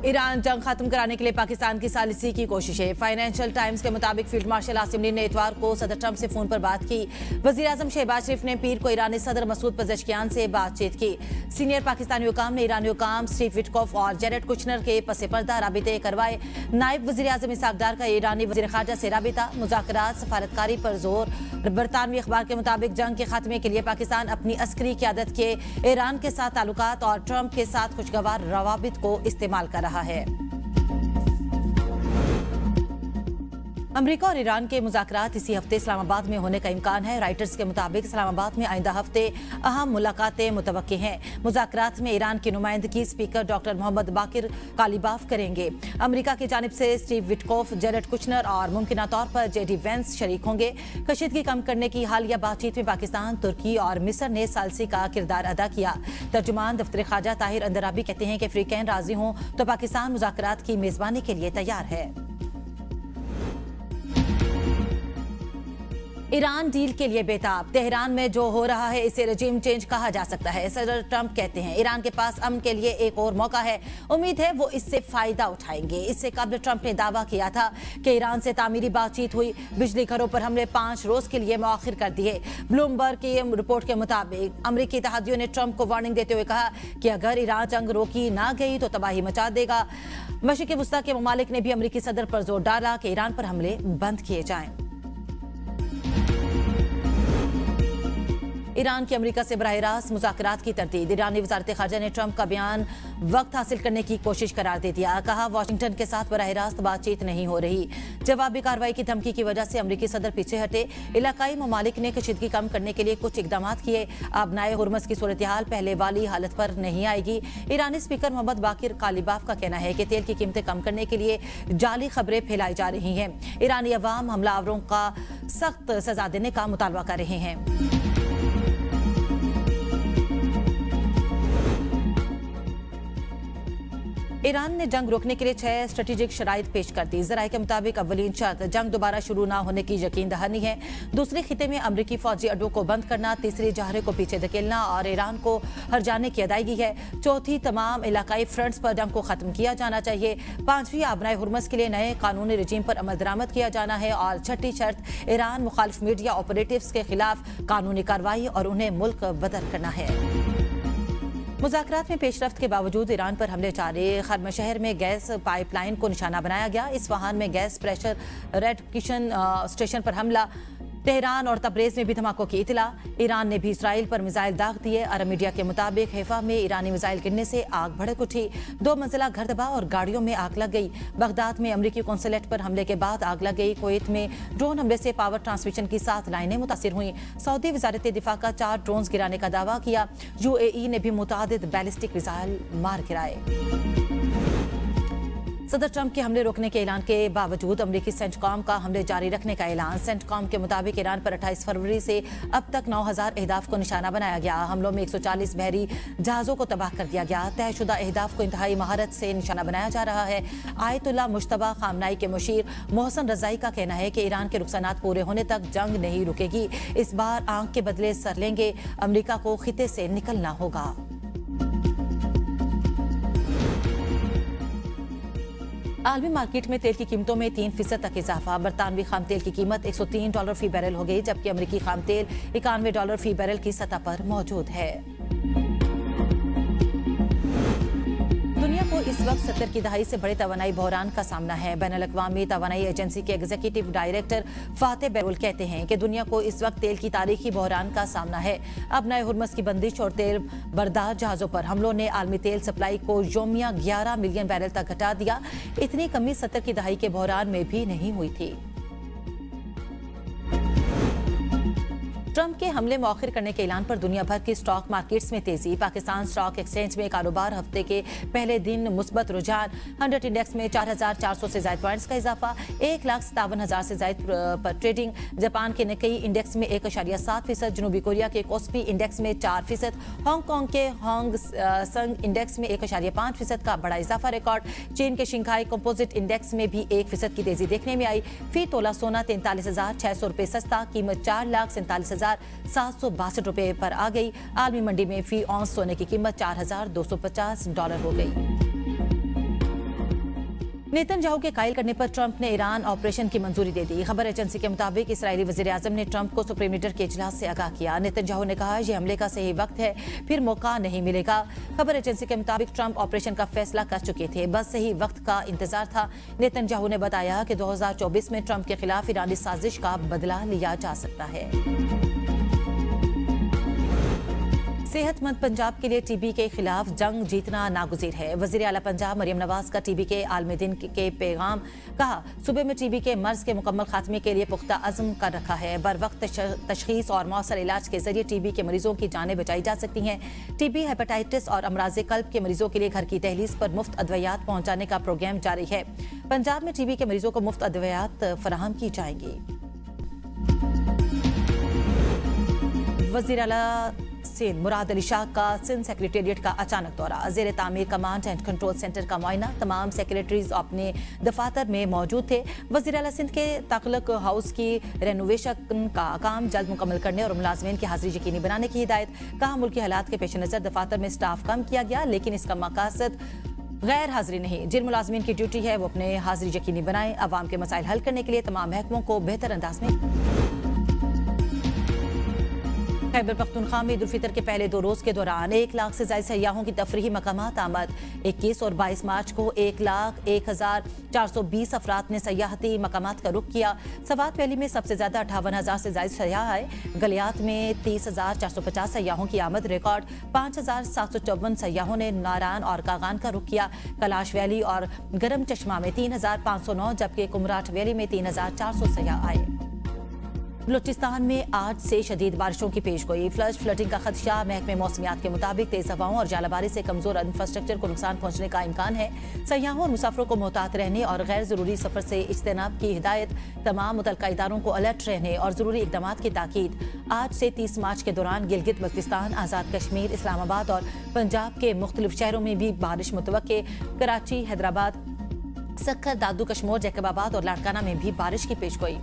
Iran जंग खत्म कराने के लिए पाकिस्तान की सालिसी की कोशिशें। फाइनेंशियल टाइम्स के मुताबिक फील्ड मार्शल आसिम मीर ने इतवार को सदर ट्रंप से फोन पर बात की। वजीर आजम शहबाज शरीफ ने पीर को ईरानी सदर मसूद पजेश्कियान से बातचीत की। सीनियर पाकिस्तानी हुकाम ने ईरानी हुकाम स्टीव विटकॉफ और जेरेड कुशनर के पसे पर्दा राबिते करवाए। नायब वजीर आजम इसहाक डार का ईरानी वजीर खारजा से राबिता, मुज़ाकरात, सफारतकारी पर जोर। बरतानवी अखबार के मुताबिक जंग के खात्मे के लिए पाकिस्तान अपनी अस्करी क़यादत के ईरान के साथ ताल्लुकात और ट्रंप के साथ खुशगवार रवाबित को इस्तेमाल कर रहा है। अमेरिका और ईरान के मुज़ाकरात इसी हफ्ते इस्लामाबाद में होने का इम्कान है। राइटर्स के मुताबिक इस्लामाबाद में आइंदा हफ्ते अहम मुलाकातें मुतवक्की हैं। मुज़ाकरात में ईरान की नुमाइंदगी स्पीकर डॉक्टर मोहम्मद बाकिर कालीबाफ करेंगे। अमेरिका की जानिब से स्टीव विटकॉफ, जेरेड कुशनर और मुमकिना तौर पर जेडी वेंस शरीक होंगे। कशीदगी कम करने की हालिया बातचीत में पाकिस्तान, तुर्की और मिस्र ने सालसी का किरदार अदा किया। तर्जुमान दफ्तर खारजा ताहिर अंदराबी कहते हैं कि अफ्रीकैन राजी हों तो पाकिस्तान मुज़ाकरात की मेजबानी के लिए तैयार है। ईरान डील के लिए बेताब। तेहरान में जो हो रहा है इसे रजीम चेंज कहा जा सकता है। सदर ट्रंप कहते हैं ईरान के पास अमन के लिए एक और मौका है। उम्मीद है वो इससे फायदा उठाएंगे। इससे कबल ट्रंप ने दावा किया था कि ईरान से तामीरी बातचीत हुई। बिजली घरों पर हमले 5 रोज के लिए मौखिर कर दिए। ब्लूमबर्ग की रिपोर्ट के मुताबिक अमरीकी इत्तेहादियों ने ट्रंप को वार्निंग देते हुए कहा कि अगर ईरान जंग रोकी ना गई तो तबाही मचा देगा। मशरिक़ वस्ता के ममालिक ने भी अमरीकी सदर पर जोर डाला कि ईरान पर हमले बंद किए जाएं। ईरान की अमेरिका से बराह रास्त मुज़ाकरात की तरदीद। ईरानी वज़ारत ख़ारजा ने ट्रंप का बयान वक्त हासिल करने की कोशिश करार दे दिया। कहा वाशिंगटन के साथ बराह रास्त बातचीत नहीं हो रही। जवाबी कार्रवाई की धमकी की वजह से अमरीकी सदर पीछे हटे। इलाकाई ममालिक ने कशीदगी कम करने के लिए कुछ इकदाम किए। अब नए हुर्मस की सूरत हाल पहले वाली हालत पर नहीं आएगी। ईरानी स्पीकर मोहम्मद बाकिर कालीबाफ का कहना है कि तेल की कीमतें कम करने के लिए जाली खबरें फैलाई जा रही हैं। ईरानी अवाम हमलावरों का सख्त सजा देने का मुतालबा कर रहे हैं। ईरान ने जंग रोकने के लिए 6 स्ट्रेटेजिक शराइत पेश कर दी। ज़राए के मुताबिक अव्वलीन शर्त जंग दोबारा शुरू ना होने की यकीन दहानी है। दूसरे खिते में अमरीकी फौजी अड्डों को बंद करना, तीसरी जहरे को पीछे धकेलना और ईरान को हर जाने की अदायगी है। चौथी तमाम इलाकाई फ्रंट्स पर जंग को खत्म किया जाना चाहिए। पांचवी आबनाए हुर्मस के लिए नए कानूनी रजीम पर अमल दरामद किया जाना है। और छठी शर्त ईरान मुखालिफ मीडिया ऑपरेटिव्स के खिलाफ कानूनी कार्रवाई और उन्हें मुल्क बदर करना है। मुज़ाकरात में पेशरफ्त के बावजूद ईरान पर हमले जारी। खर्म शहर में गैस पाइपलाइन को निशाना बनाया गया। इस्फहान में gas pressure red Kishan station पर हमला। तेहरान और तबरेज में भी धमाकों की इतला। ईरान ने भी इसराइल पर मिसाइल दाग दिए। अरब मीडिया के मुताबिक हैफा में ईरानी मिसाइल गिरने से आग भड़क उठी। 2 मंजिला घर तबाह और गाड़ियों में आग लग गई। बगदाद में अमरीकी कौंसलेट पर हमले के बाद आग लग गई। कुवैत में ड्रोन हमले से पावर ट्रांसमिशन की 7 लाइनें मुतासिर हुई। सऊदी वजारत दिफा का 4 ड्रोन गिराने का दावा किया। UAE ने भी मुतादिद बैलिस्टिक मिसाइल मार गिराए। सदर ट्रंप के हमले रोकने के ऐलान के बावजूद अमरीकी सेंटकॉम का हमले जारी रखने का ऐलान। सेंटकॉम के मुताबिक ईरान पर 28 फरवरी से अब तक 9000 अहदाफ को निशाना बनाया गया। हमलों में 140 बहरी जहाज़ों को तबाह कर दिया गया। तयशुदा अहदाफ को इंतहाई महारत से निशाना बनाया जा रहा है। आयतुल्लाह मुश्तबा खामनाई के मुशीर मोहसन रजाई का कहना है कि ईरान के नुकसानात पूरे होने तक जंग नहीं रुकेगी। इस बार आंख के बदले सर लेंगे। अमरीका को खिते से निकलना होगा। आलमी मार्केट में तेल की कीमतों में 3% तक इजाफा। बरतानवी खाम तेल की कीमत $103 फी बैरल हो गई, जबकि अमरीकी खाम तेल $91 फी बैरल की सतह पर मौजूद है। दुनिया को इस वक्त 70 की दहाई से बड़े तवानाई बहरान का सामना है। बैनुल-अक़वामी तवानाई एजेंसी के एग्जीक्यूटिव डायरेक्टर फातेह बैरुल कहते हैं कि दुनिया को इस वक्त तेल की तारीखी बहरान का सामना है। अब नए हुर्मस की बंदिश और तेल बरदार जहाज़ों पर हमलों ने आलमी तेल सप्लाई को योमिया 11 मिलियन बैरल तक घटा दिया। इतनी कमी 70 की दहाई के बहरान में भी नहीं हुई थी। ट्रंप के हमले मौखिर करने के ऐलान पर दुनिया भर की स्टॉक मार्केट्स में तेजी। पाकिस्तान स्टॉक एक्सचेंज में कारोबार हफ्ते के पहले दिन मुस्बत रुझान। 100 इंडेक्स में 4400 से ज्यादा पॉइंट्स का इजाफा। 1,57,000 से ज्यादा पर ट्रेडिंग। जापान के निक्केई इंडेक्स में 1.7%। जनूबी कोरिया के कोस्पी इंडेक्स में 4%। हांगकांग के हांग संग इंडेक्स में 1.5% का बड़ा इजाफा रिकॉर्ड। चीन के शिंघाई कंपोजिट इंडेक्स में भी 1% की तेजी देखने में आई। फी तोला सोना 43,600 रुपये सस्ता। कीमत 4,47,762 रुपये पर आ गई। आलमी मंडी में फी औंस सोने की कीमत $4,250 हो गई। नेतन्याहू के कायल करने पर ट्रंप ने ईरान ऑपरेशन की मंजूरी दे दी। खबर एजेंसी के मुताबिक इसराइली वज़ीर-ए-आज़म ने ट्रंप को सुप्रीम लीडर के इजलास से आगाह किया। नेतन्याहू ने कहा यह हमले का सही वक्त है, फिर मौका नहीं मिलेगा। खबर एजेंसी के मुताबिक ट्रंप ऑपरेशन का फैसला कर चुके थे, बस सही वक्त का इंतजार था। नेतन्याहू ने बताया कि 2024 में ट्रंप के खिलाफ ईरानी साजिश का बदला लिया जा सकता है। सेहतमंद पंजाब के लिए टीबी के खिलाफ जंग जीतना नागुज़ीर है। वज़ीर आला पंजाब मरियम नवाज का टीबी के आलमी दिन के पैगाम कहा, सूबे में टीबी के मर्ज के मुकम्मल खात्मे के लिए पुख्ता अज़्म कर रखा है। बर वक्त तशखीस और मौसर इलाज के जरिए टीबी के मरीजों की जानें बचाई जा सकती हैं। टीबी, हेपेटाइटिस और अमराज़ कल्ब के मरीजों के लिए घर की दहलीज पर मुफ्त अद्वियात पहुँचाने का प्रोग्राम जारी है। पंजाब में टीबी के मरीजों को मुफ्त अद्वियात फराहम की जाएंगी। वज़ीर आला सिंध मुराद अली शाह का सिंध सेक्रेटेरिएट का अचानक दौरा। ज़ेर तामीर कमांड एंड कंट्रोल सेंटर का मुआयना। तमाम सेक्रेटरीज अपने दफातर में मौजूद थे। वज़ीर आला सिंध के ताक़लुक हाउस की रेनोवेशन का काम जल्द मुकम्मल करने और मुलाजमीन की हाजिरी यकीनी बनाने की हिदायत। कहा, मुल्की हालात के पेश नज़र दफातर में स्टाफ कम किया गया, लेकिन इसका मकसद गैर हाजिरी नहीं। जिन मुलाजमीन की ड्यूटी है वो अपने हाजिरी यकीनी बनाएं। अवाम के मसाइल हल करने के लिए तमाम महकमों को बेहतर अंदाज में। खैबर पख्तूनख्वा में ईद उल फितर के पहले 2 रोज के दौरान 1 लाख से ज्यादा सयाहों की तफरीही मकामात आमद। 21 और 22 मार्च को 1,01,420 अफराद ने सयाहती मकामात का रुख किया। सवात वैली में सबसे ज्यादा 58,000 से ज्यादा सयाह आए। गलियात में 30,450 सयाहों की आमद रिकॉर्ड। 5,754 सयाहों ने नारायण और कागान का रुख किया। कैलाश वैली और गरम चश्मा में 3,509 जबकि कुमराट वैली में 3,400 सयाह आए। बलूचिस्तान में आज से शदीद बारिशों की पेशगोई। फ्लडिंग का खदशा। महकमे मौसमियात के मुताबिक तेज हवाओं और जालाबारी से कमजोर इंफ्रास्ट्रक्चर को नुकसान पहुंचने का इम्कान है। सयाहों और मुसाफिरों को मोहतात रहने और गैर जरूरी सफर से इज्तनाब की हिदायत। तमाम मुतल्लिका इदारों को अलर्ट रहने और जरूरी इकदामात की ताकीद। आज से 30 मार्च के दौरान गिलगित बल्तिस्तान, आज़ाद कश्मीर, इस्लामाबाद और पंजाब के मुख्तलिफ शहरों में भी बारिश मुतवक्के। कराची, हैदराबाद, सक्खर, दादू कश्मीर, जैकबाबाद और लाड़काना में भी बारिश की पेशगोई।